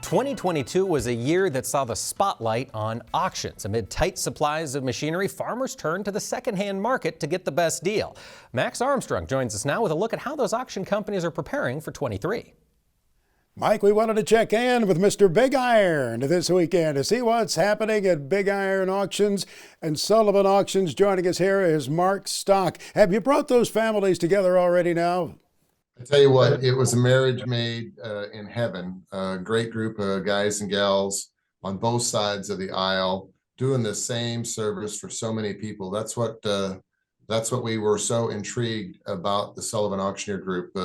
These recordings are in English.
2022 was a year that saw the spotlight on auctions. Amid tight supplies of machinery, farmers turned to the secondhand market to get the best deal. Max Armstrong joins us now with a look at how those auction companies are preparing for 23. Mike, we wanted to check in with Mr. Bigiron this weekend to see what's happening at Bigiron Auctions and Sullivan Auctions. Joining us here is Mark Stock. Have you brought those families together already now? I tell you what, it was a marriage made in heaven. A great group of guys and gals on both sides of the aisle doing the same service for so many people. That's what we were so intrigued about the Sullivan Auctioneer Group.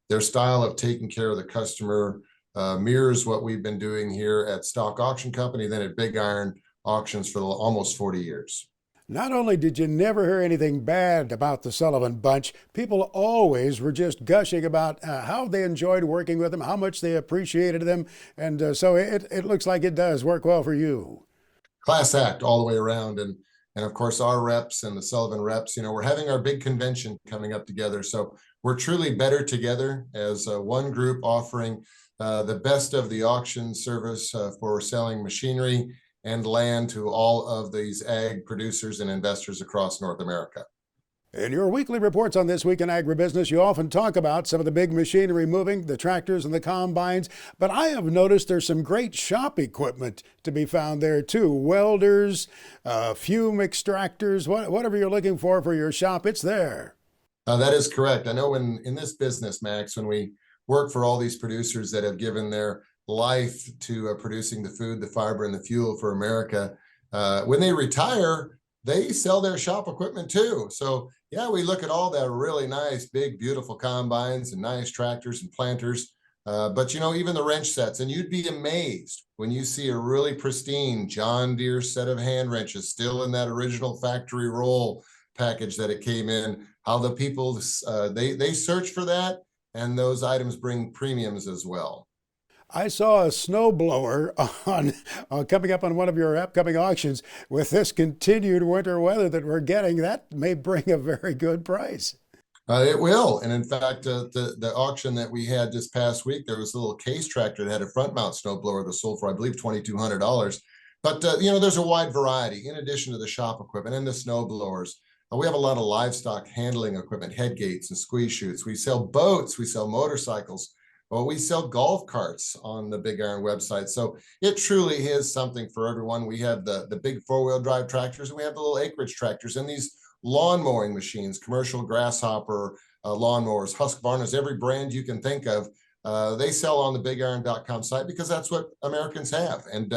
Their style of taking care of the customer mirrors what we've been doing here at Stock Auction Company, then at Bigiron Auctions for almost 40 years. Not only did you never hear anything bad about the Sullivan bunch, people always were just gushing about how they enjoyed working with them, how much they appreciated them, and so it looks like it does work well for you. Class act all the way around, and of course our reps and the Sullivan reps, we're having our big convention coming up together, so we're truly better together as one group offering the best of the auction service for selling machinery and land to all of these ag producers and investors across North America. In your weekly reports on This Week in Agribusiness, you often talk about some of the big machinery moving, the tractors and the combines, but I have noticed there's some great shop equipment to be found there too. Welders, fume extractors, whatever you're looking for your shop, it's there. That is correct. I know in this business, Max, when we work for all these producers that have given their life to producing the food, the fiber, and the fuel for America, when they retire, they sell their shop equipment too. So yeah, we look at all that really nice, big, beautiful combines and nice tractors and planters, but even the wrench sets, and you'd be amazed when you see a really pristine John Deere set of hand wrenches still in that original factory roll package that it came in, how the people, they search for that, and those items bring premiums as well. I saw a snowblower coming up on one of your upcoming auctions. With this continued winter weather that we're getting, that may bring a very good price. It will. And in fact, the auction that we had this past week, there was a little case tractor that had a front mount snowblower that sold for, I believe, $2,200. But, there's a wide variety in addition to the shop equipment and the snowblowers. We have a lot of livestock handling equipment, head gates and squeeze chutes. We sell boats, we sell motorcycles. Well, we sell golf carts on the Bigiron website. So it truly is something for everyone. We have the big four-wheel drive tractors, and we have the little acreage tractors and these lawn mowing machines, commercial grasshopper lawnmowers, Husqvarnas, every brand you can think of. They sell on the bigiron.com site because that's what Americans have. And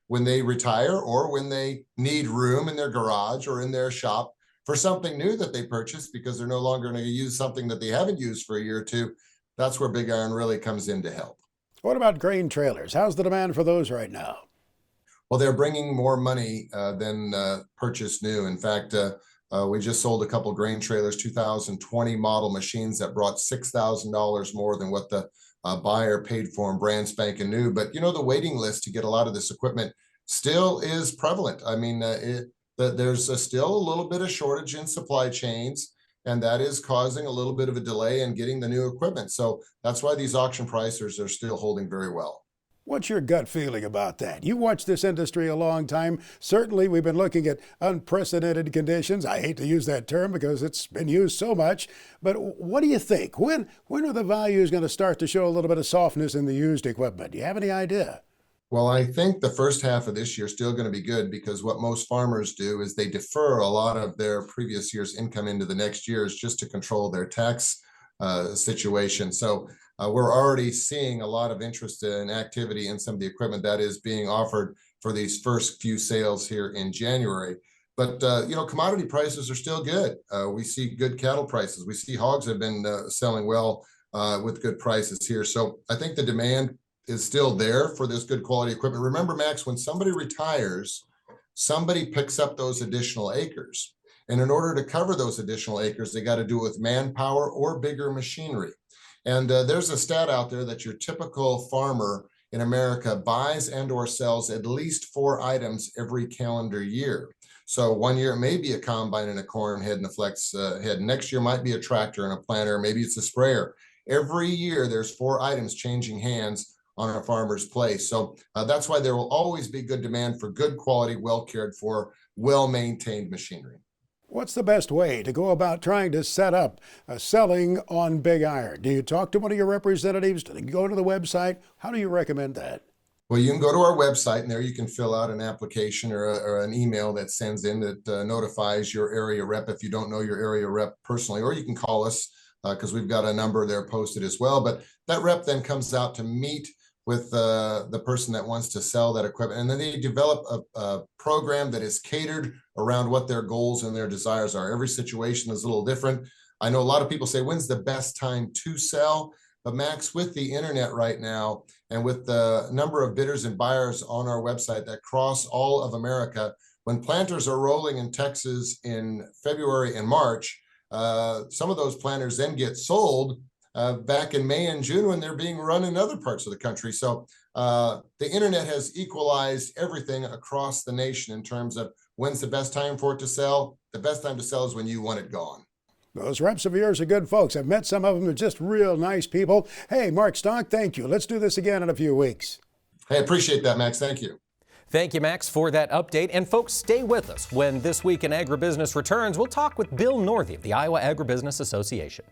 when they retire or when they need room in their garage or in their shop for something new that they purchased because they're no longer going to use something that they haven't used for a year or two, that's where Bigiron really comes in to help. What about grain trailers? How's the demand for those right now? Well, they're bringing more money than purchased new. In fact, we just sold a couple grain trailers, 2020 model machines that brought $6,000 more than what the buyer paid for them, brand spanking new. But, the waiting list to get a lot of this equipment still is prevalent. I mean, there's still a little bit of shortage in supply chains, and that is causing a little bit of a delay in getting the new equipment. So that's why these auction prices are still holding very well. What's your gut feeling about that? You watched this industry a long time. Certainly, we've been looking at unprecedented conditions. I hate to use that term because it's been used so much. But what do you think? When are the values going to start to show a little bit of softness in the used equipment? Do you have any idea? Well, I think the first half of this year is still going to be good because what most farmers do is they defer a lot of their previous year's income into the next year's just to control their tax situation. So we're already seeing a lot of interest and activity in some of the equipment that is being offered for these first few sales here in January. But, commodity prices are still good. We see good cattle prices. We see hogs have been selling well with good prices here. So I think the demand is still there for this good quality equipment. Remember, Max, when somebody retires, somebody picks up those additional acres. And in order to cover those additional acres, they got to do it with manpower or bigger machinery. And there's a stat out there that your typical farmer in America buys and or sells at least 4 items every calendar year. So one year it may be a combine and a corn head and a flex head. Next year might be a tractor and a planter. Maybe it's a sprayer. Every year there's 4 items changing hands on a farmer's place. So that's why there will always be good demand for good quality, well cared for, well-maintained machinery. What's the best way to go about trying to set up selling on Bigiron? Do you talk to one of your representatives? Do you go to the website? How do you recommend that? Well, you can go to our website, and there you can fill out an application or an email that sends in that notifies your area rep if you don't know your area rep personally, or you can call us because we've got a number there posted as well. But that rep then comes out to meet with the person that wants to sell that equipment, and then they develop a program that is catered around what their goals and their desires are. Every situation is a little different. I know a lot of people say, when's the best time to sell? But Max, with the internet right now, and with the number of bidders and buyers on our website that cross all of America, when planters are rolling in Texas in February and March, some of those planters then get sold back in May and June when they're being run in other parts of the country. So the internet has equalized everything across the nation in terms of when's the best time for it to sell. The best time to sell is when you want it gone. Those reps of yours are good folks. I've met some of them. They're just real nice people. Hey, Mark Stock, thank you. Let's do this again in a few weeks. Hey, appreciate that, Max. Thank you. Thank you, Max, for that update. And folks, stay with us. When This Week in Agribusiness returns, we'll talk with Bill Northey of the Iowa Agribusiness Association.